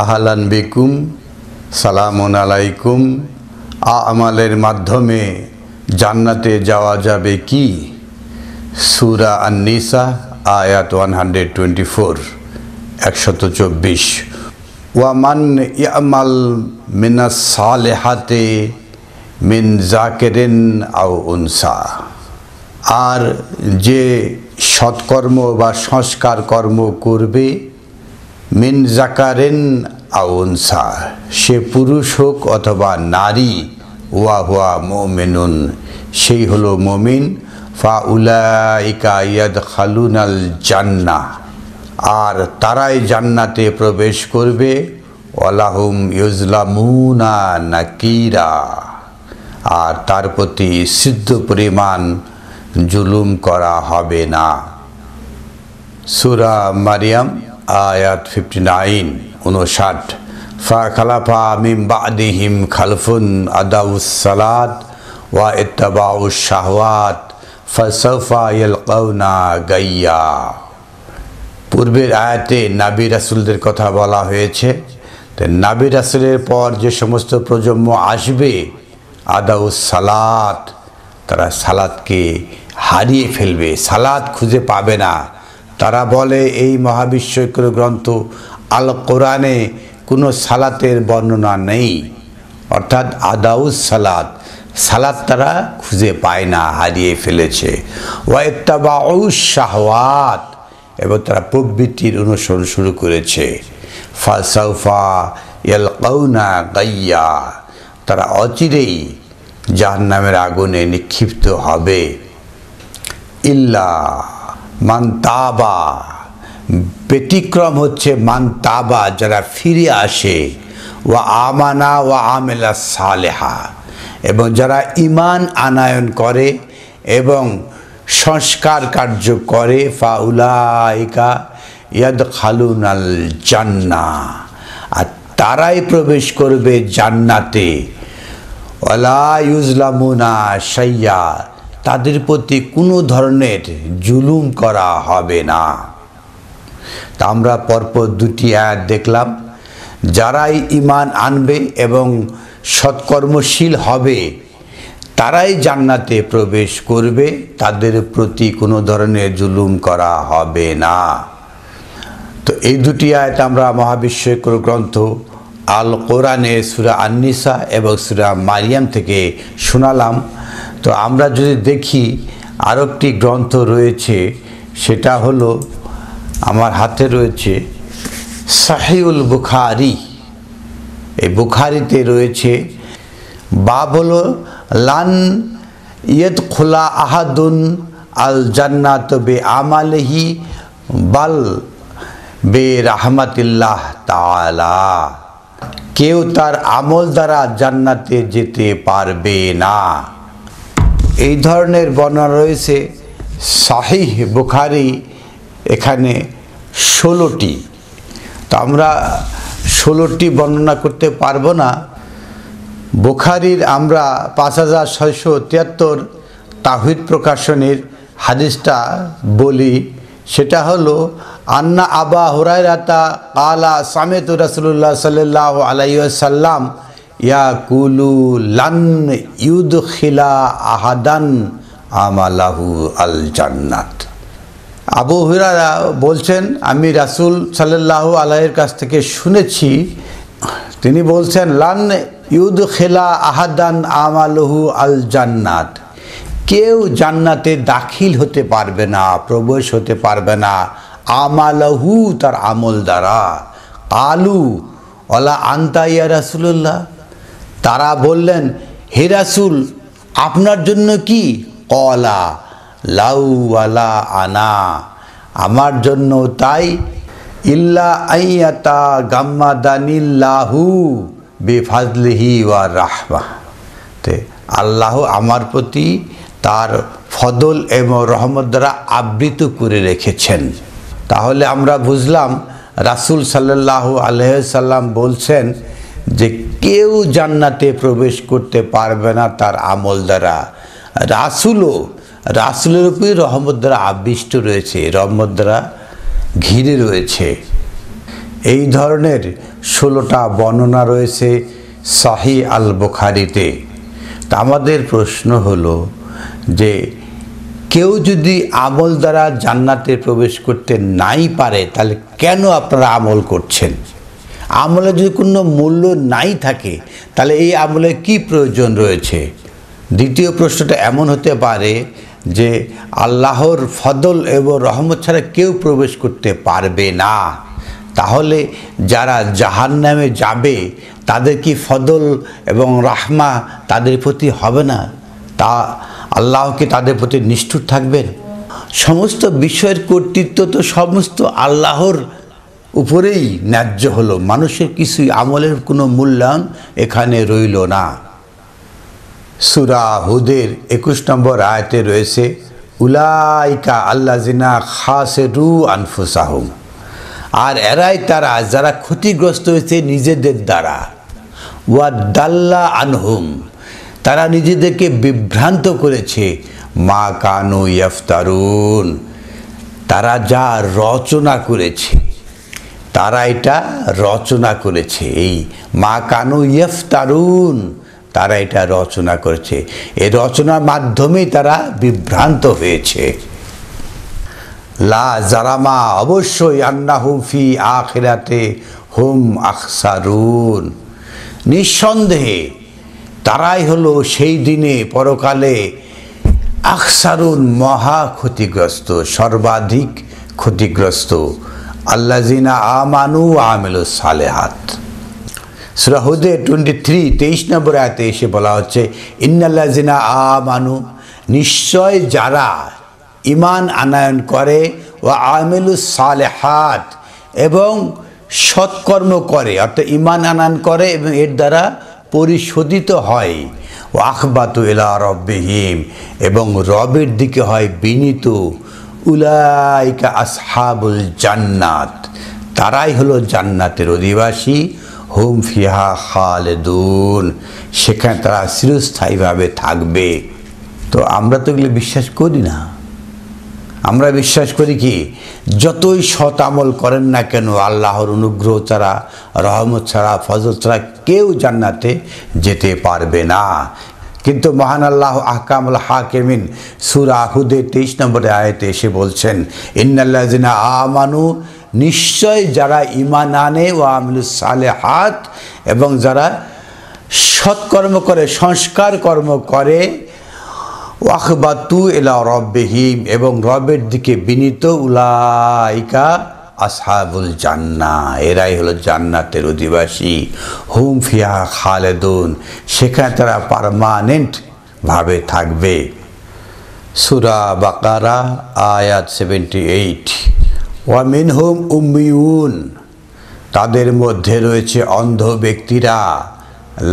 আহলান বিকুম, সালামুন আলাইকুম। আমালের মাধ্যমে জান্নাতে যাওয়া যাবে কি? সূরা আন-নিসা আয়াত 124 124। ওয়ামান ইয়ামাল মিনাস সালেহাতে মিন যাকিরিন আও উনসা। আর যে সৎকর্ম বা সংস্কার কর্ম করবে, মিন যাকারিন আও উনসা, সে পুরুষ হোক অথবা নারী, ওয়া হুয়া মুমিনুন, সেই হলো মুমিন। ফাউলাইকা ইয়াদখালুনাল জান্নাহ, আর তারাই জান্নাতে প্রবেশ করবে। ওয়ালাহুম ইউজলামুনা নাকিরা, আর তার প্রতি সিদ্ধ পরিমাণ জুলুম করা হবে না। সূরা মারিয়াম আয়াত 59 59। ফাখালাফা মিন বাদিহিম খালফুন আদাউস সালাত ওয়া ইত্তাবাউশ শাহওয়াত ফাসাউফা ইয়ালকাউনা গাইয়া। পূর্বের আয়াতে নাবী রাসূলদের কথা বলা হয়েছে। নাবী রাসূলের পর যে সমস্ত প্রজন্ম আসবে, আদাউস সালাত, তারা সালাতকে হারিয়ে ফেলবে, সালাত খুঁজে পাবে না। তারা বলে এই মহাবিশ্বকর গ্রন্থ আল কোরআনে কোনো সালাতের বর্ণনা নেই, অর্থাৎ আদাউস সালাত, সালাত তারা খুঁজে পায় না, হারিয়ে ফেলেছে। ওয়া ইত্তাবাউশ শাহওয়াত, এবং তারা প্রবৃত্তির অনুসরণ শুরু করেছে। ফাসাউফা ইয়ালকাউনা গাইয়া, তারা অচিরেই জাহান্নামের আগুনে নিক্ষিপ্ত হবে। ইল্লা মান তাবা, ব্যতিক্রম হচ্ছে মান তাবা, যারা ফিরে আসে। ওয়া আমানা ওয়া আমিলা সালেহা, এবং যারা ঈমান আনয়ন করে এবং সংস্কার কার্য করে। ফাউলাইকা ইয়াদখালুনাল জান্নাহ, আর তারাই প্রবেশ করবে জান্নাতে। ওয়ালা ইউজলামুনা শাইয়া, তাদের প্রতি কোনো ধরনের জুলুম করা হবে না। তা আমরা পরপর দুটি আয়াত দেখলাম। যারাই ঈমান আনবে এবং সৎকর্মশীল হবে, তারাই জান্নাতে প্রবেশ করবে, তাদের প্রতি কোনো ধরনের জুলুম করা হবে না। তো এই দুটি আয়াত আমরা মহাবিশ্বকর গ্রন্থ আল কোরআনে সূরা আন-নিসা এবং সূরা মারিয়াম থেকে শোনালাম। তো আমরা যদি দেখি, আরও একটি গ্রন্থ রয়েছে, সেটা হলো আমার হাতে রয়েছে সাহিহুল বুখারী। এই বুখারীতে রয়েছে, বাব হলো লান ইয়াদখুলা আহাদুন আল জান্নাত বে আমালিহি বাল বে রাহমাতিল্লাহ তাআলা, কেউ তার আমল দ্বারা জান্নাতে যেতে পারবে না। এই ধরনের বর্ণনা রয়েছে সাহিহ বুখারী, এখানে 16টি। তো আমরা 16টি বর্ণনা করতে পারবো না। বুখারীর আমরা 5673 তাওহীদ প্রকাশনের হাদিসটা বলি। সেটা হলো আন্না আবা হুরায়রাতা ক্বালা সামিতু রাসূলুল্লাহ সাল্লাল্লাহু আলাইহি ওয়াসাল্লাম ইয়াকুলু লান ইউদখিলা আহাদান আমালাহু আল জান্নাত। আবু হুরায়রা বলছেন, আমি রাসূল সাল্লাল্লাহু আলাইহির কাছ থেকে শুনেছি, তিনি বলছেন লান ইউদখিলা আহাদান আমালুহু আল জান্নাত, কেউ জান্নাতে দাখিল হতে পারবে না, প্রবেশ হতে পারবে না, আমালহু, তার আমল দ্বারা। আলু ওয়ালা আনতা ইয়া রাসূলুল্লাহ, তারা বললেন, হে রাসূল, আপনার জন্য কি? ক্বালা লাউ ওয়ালা আনা, আমার জন্য তাই। ইল্লা আইয়াতা গাম্মাদানিল্লাহু বিফাজলিহি ওয়া রাহমাহ, তে আল্লাহ আমার প্রতি তার ফদল এবং রহমত দ্বারা আবৃত করে রেখেছেন। তাহলে আমরা বুঝলাম রাসূল সাল্লাল্লাহু আলাইহি সাল্লাম বলছেন যে কেউ জান্নাতে প্রবেশ করতে পারবে না তার আমল দ্বারা। রাসূলের উপরে রহমত দ্বারা আবিষ্ট রয়েছে, রহমত দ্বারা ঘিরে রয়েছে। এই ধরনের 16টা বর্ণনা রয়েছে সহিহ আল বুখারীতে। তা আমাদের প্রশ্ন হলো যে কেউ যদি আমল দ্বারা জান্নাতে প্রবেশ করতে নাই পারে, তাহলে কেন আপনারা আমল করছেন? আমলে যদি কোনো মূল্য নাই থাকে, তাহলে এই আমলে কি প্রয়োজন রয়েছে? দ্বিতীয় প্রশ্নটা এমন হতে পারে যে আল্লাহর ফদল এবং রহমত ছাড়া কেউ প্রবেশ করতে পারবে না, তাহলে যারা জাহান্নামে যাবে তাদের কি ফদল এবং রাহমা তাদের প্রতি হবে না? তা আল্লাহ কি তাদের প্রতি নিষ্ঠুর থাকবেন? সমস্ত বিষয়ের কর্তৃত্ব তো সমস্ত আল্লাহর উপরেই ন্যায্য হলো, মানুষের কিছুই আমলের কোনো মূল্যায়ন এখানে রইল না। সূরা হুদের 21 নম্বর আয়াতে রয়েছে উলাইকা আল্লাযিনা খাসিরু আনফুসাহুম, আর এরাই তারা যারা ক্ষতিগ্রস্ত হয়েছে নিজেদের দ্বারা, ওয়া দাল্লা আনহুম, তারা নিজেদেরকে বিভ্রান্ত করেছে, মা কানু ইফতারুন, তারা যা রচনা করেছে, তারা এটা রচনা করেছে। এই মা কানু ইফতারুন, তারা এটা রচনা করেছে, এই রচনার মাধ্যমেই তারা বিভ্রান্ত হয়েছে। লা জারামা, অবশ্যই, আন্নাহুম ফি আখিরাতে হুম আখসারুন, নিঃসন্দেহে তারাই হলো সেই দিনে পরকালে আখসারুন, মহা ক্ষতিগ্রস্ত, সর্বাধিক ক্ষতিগ্রস্ত। আল্লাযিনা আমানু ওয়া আমিলুস সালিহাত। সূরা হুদে 23 নম্বর আয়াতে এসে বলা হচ্ছে ইন্নাল্লাযিনা আমানু, নিশ্চয় যারা ঈমান আনয়ন করে, ওয়া আমিলুস সালিহাত, এবং সৎকর্ম করে, অর্থাৎ ঈমান আনয়ন করে এবং এর দ্বারা পরিশোধিত হয়, ওয়া আখবাতু ইলা রাব্বিহিম, এবং রবের দিকে হয় বিনীত, উলাইকা আসহাবুল জান্নাত, তারাই হলো জান্নাতের অধিবাসী, হুম ফিহা খালিদুন, সেখানে তারা চিরস্থায়ীভাবে থাকবে। তো আমরা তো এগুলো বিশ্বাস করি না। আমরা বিশ্বাস করি কি, যতই সৎ আমল করেন না কেন, আল্লাহর অনুগ্রহ ছাড়া, রহমত ছাড়া, ফজল ছাড়া কেউ জান্নাতে যেতে পারবে না। কিন্তু মহান আল্লাহ আহকামুল হাকিমিন সূরা হুদে 23 নম্বরে আয়াতে এসে বলছেন ইন্নাল্লাযিনা আমানু, নিশ্চয় যারা ঈমান আনে, ওয়া আমিলুস সালিহাত, এবং যারা সৎকর্ম করে, সংস্কার কর্ম করে, ওয়াখবাতু ইলা রাব্বিহিম, এবং রবের দিকে বিনীত, উলাইকা আসহাবুল জান্নাহ, এরাই হলো জান্নাতের অধিবাসী, হুম ফিহা খালিদুন, সেখানে তারা পার্মানেন্ট ভাবে থাকবে। সূরা বাকারা আয়াত 78। ওয়া মিনহুম উম্মিয়ুন, তাদের মধ্যে রয়েছে অন্ধ ব্যক্তিরা,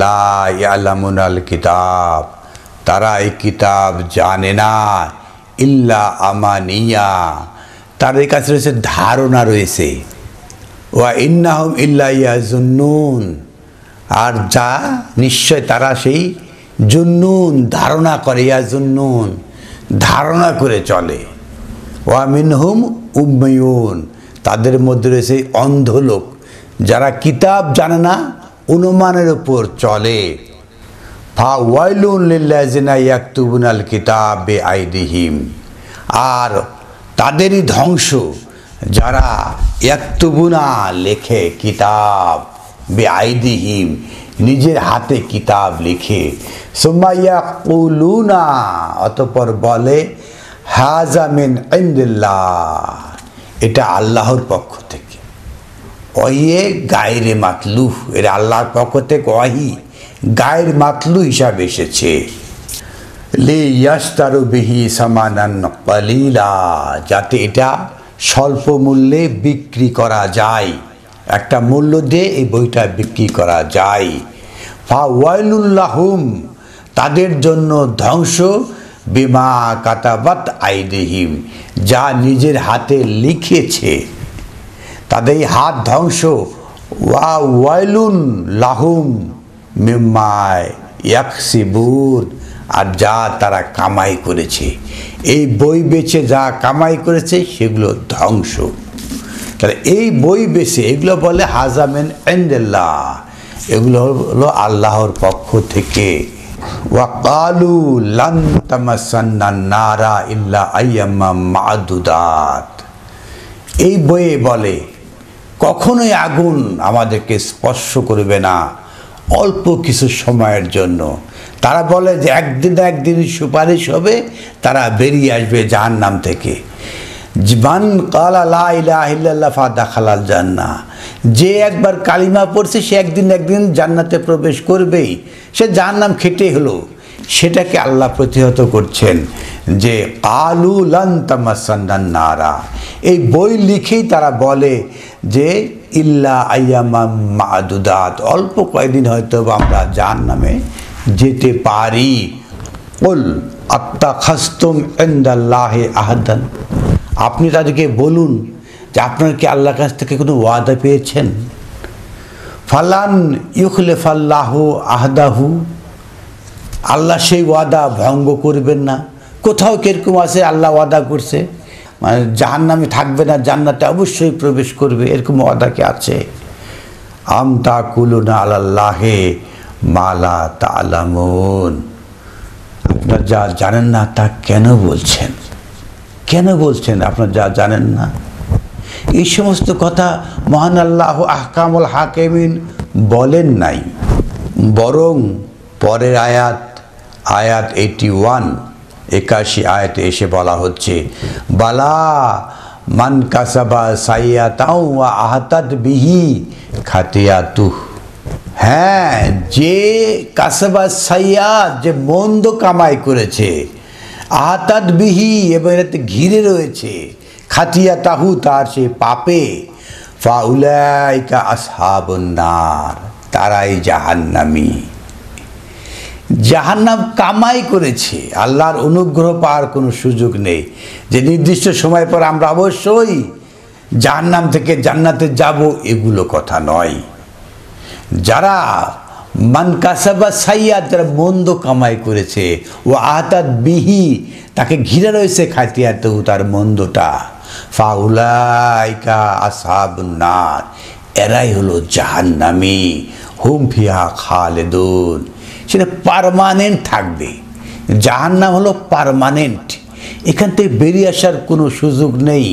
লা ইয়ালামুনাল কিতাব, তারা এই কিতাব জানে না, ইল্লা আমানিয়া, তাদের কাছে রয়েছে ধারণা রয়েছে, ওয়া ইন্নাহুম ইল্লা ইয়াজুন্নুন, আর যা নিশ্চয় তারা সেই জুন্নুন, ধারণা করে, ইয়াজুন্নুন, ধারণা করে চলে। ওয়া মিনহুম উম্মিয়ুন, তাদের মধ্যে রয়েছে অন্ধ লোক, যারা কিতাব জানে না, অনুমানের উপর চলে। ফাওয়াইলুন লিল্লাযিনা ইয়াকতুবুনাল কিতাব বিআইদিহিম, আর তাদেরই ধ্বংস যারা ইয়াকতুবুনা, লেখে, কিতাব, বিআইদিহিম, নিজের হাতে কিতাব লিখে, সুম্মা ইয়াকুলুনা, অতঃপর বলে, হাযা মিন ইনদিল্লাহ, এটা আল্লাহর পক্ষ থেকে, ওয়ে গায়রে মাতলুহ, এটা আল্লাহর পক্ষ থেকে ওয়াহি গায়ের মাতলু হিসাবে এসেছে। লিয়াশতারু বিহি সামানান কালিলা, যাতে এটা স্বল্প মূল্যে বিক্রি করা যায়, একটা মূল্য দিয়ে এই বইটা বিক্রি করা যায়। ফাওয়াইলুল লাহুম, তাদের জন্য ধ্বংস, বিমা কাতাবাত আইদিহিম, যা নিজের হাতে লিখেছে, তাদের হাত ধ্বংস। ওয়া ওয়াইলুন লাহুম মিম্মা ইয়াকসিবুন, আর যা তারা কামাই করেছে, এই বই বেচে যা কামাই করেছে সেগুলো ধ্বংস। তাহলে এই বই বেশি এগুলো বলে হাজামেন ইনদাল্লাহ, এগুলো হলো আল্লাহর পক্ষ থেকে। ওয়াকালু লান তামাসান্না নারা ইল্লা আইয়ামা মাদুদাত, এই বইয়ে বলে কখনোই আগুন আমাদেরকে স্পর্শ করবে না, অল্প কিছু সময়ের জন্য। তারা বলে যে একদিন না একদিন সুপারিশ হবে, তারা বেরিয়ে আসবে জাহান্নাম থেকে। মান ক্বালা লা ইলাহা ইল্লাল্লাহ ফাদাখালাল জান্নাহ, যে একবার কালিমা পড়ছে সে একদিন না একদিন জান্নাতে প্রবেশ করবেই, সে জাহান্নাম খেটে হলো। সেটাকে আল্লাহ প্রতিহত করছেন যে কালু লান তামাসান্নান নারা, এই বই লিখেই তারা বলে যে ইল্লা আইয়ামাম মাদুদাত, অল্প কয়েকদিন হয়তো আমরা জাহান্নামে যেতে পারি। কুল আত্তাখাযতুম ইনদাল্লাহি আহাদান, আপনি তাদেরকে বলুন যে আপনার কি আল্লাহর কাছ থেকে কোনো ওয়াদা পেয়েছেন? ফালান ইউখলিফাল্লাহু আহদাহু, আল্লাহ সেই ওয়াদা ভঙ্গ করবেন না। কোথাও কিরকম আছে আল্লাহ ওয়াদা করছে মানে জাহান্নামে থাকবে না, জান্নাতে অবশ্যই প্রবেশ করবে, এরকম ওয়াদা কি আছে? আম তাকুলুনা আলাল্লাহি মা লা তা'লামুন, আপনারা যা জানেন না তা কেন বলছেন? কেন বলছেন আপনারা যা জানেন না? এই সমস্ত কথা মহান আল্লাহ আহকামুল হাকিমিন বলেন নাই, বরং পরের আয়াত 81 আয়াতে এসে বলা হচ্ছে বালা মান কাসাবা সাইয়াতাও ওয়া আহাতাত বিহি খাতিয়াতুহ, হ্যাঁ যে কাসাবা সাইয়াত, যে মন্দ কামাই করেছে, আহাতাত বিহি এবং এতে ঘিরে রয়েছে, খাতিয়াতাহু তার সে পাপে, ফাউলাইকা আসহাবুন নার, তারাই জাহান্নামী। জাহান্নাম কামাই করেছে, আল্লাহর অনুগ্রহ পাওয়ার কোনো সুযোগ নেই যে নির্দিষ্ট সময় পর আমরা অবশ্যই জাহান্নাম থেকে জান্নাতে যাব, এগুলো কথা নয়। যারা মান কাসাবা সাইয়াত, যারা মন্দ কামাই করেছে, ও আহাতাত বিহি তাকে ঘিরে রয়েছে, খাতিয়াতুহু তার মন্দটা, ফাউলাইকা আসহাবুন নার, এরাই হলো জাহান্নামী, হুম ফিহা খালিদুন, সেটা পার্মানেন্ট থাকবে। জাহান্নাম হলো পার্মানেন্ট, এখান থেকে বেরিয়ে আসার কোনো সুযোগ নেই।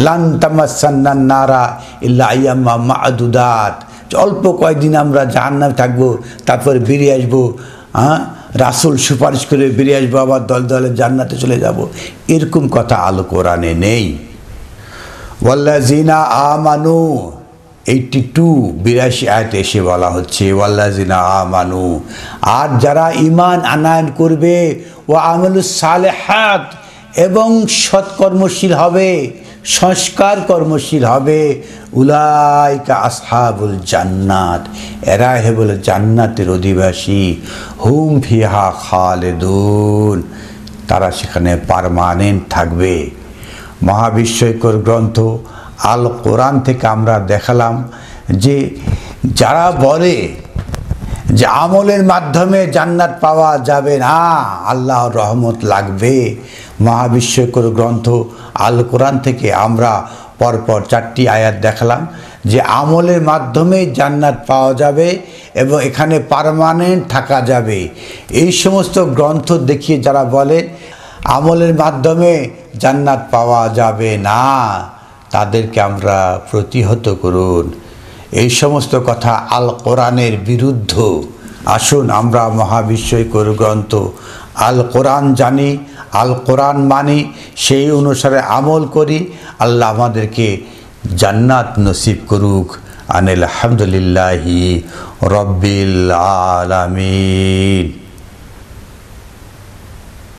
লান তামাসান্নান নারা ইল্লা আইয়ামা মাদুদাত, অল্প কয়েকদিন আমরা জাহান্নামে থাকবো, তারপরে বেরিয়ে আসবো, রাসূল সুপারিশ করে বেরিয়ে আসবো, আবার দল দলে জান্নাতে চলে যাব, এরকম কথা আল কোরআনে নেই। ওয়াল্লাযিনা আমানু 82 আয়াতে এসে বলা হচ্ছে ওয়াল্লাযিনা আমানু, আর যারা ঈমান আনয়ন করবে, ও আমালুস সালেহাত, এবং সৎকর্মশীল হবে, সংস্কার কর্মশীল হবে, উলাইকা আসহাবুল জান্নাত, এরা হলো জান্নাতের অধিবাসী, হুম ফিহা খালিদুন, তারা সেখানে পার্মানেন্ট থাকবে। মহাবিস্ময়কর গ্রন্থ আল কোরআন থেকে আমরা দেখালাম যে যারা বলে যে আমলের মাধ্যমে জান্নাত পাওয়া যাবে না, আল্লাহর রহমত লাগবে, মহাবিস্ময়কর গ্রন্থ আল কোরআন থেকে আমরা পরপর 4টি আয়াত দেখালাম যে আমলের মাধ্যমে জান্নাত পাওয়া যাবে এবং এখানে পার্মানেন্ট থাকা যাবে। এই সমস্ত গ্রন্থ দেখিয়ে যারা বলে আমলের মাধ্যমে জান্নাত পাওয়া যাবে না, তাদেরকে আমরা প্রতিহত করুন। এই সমস্ত কথা আল কোরআনের বিরুদ্ধ। আসুন আমরা মহাবিস্ময়কর গ্রন্থ আল কোরআন জানি, আল কোরআন মানি, সেই অনুসারে আমল করি। আল্লাহ আমাদেরকে জান্নাত নসিব করুক। আলহামদুলিল্লাহি রব্বিল আলামিন।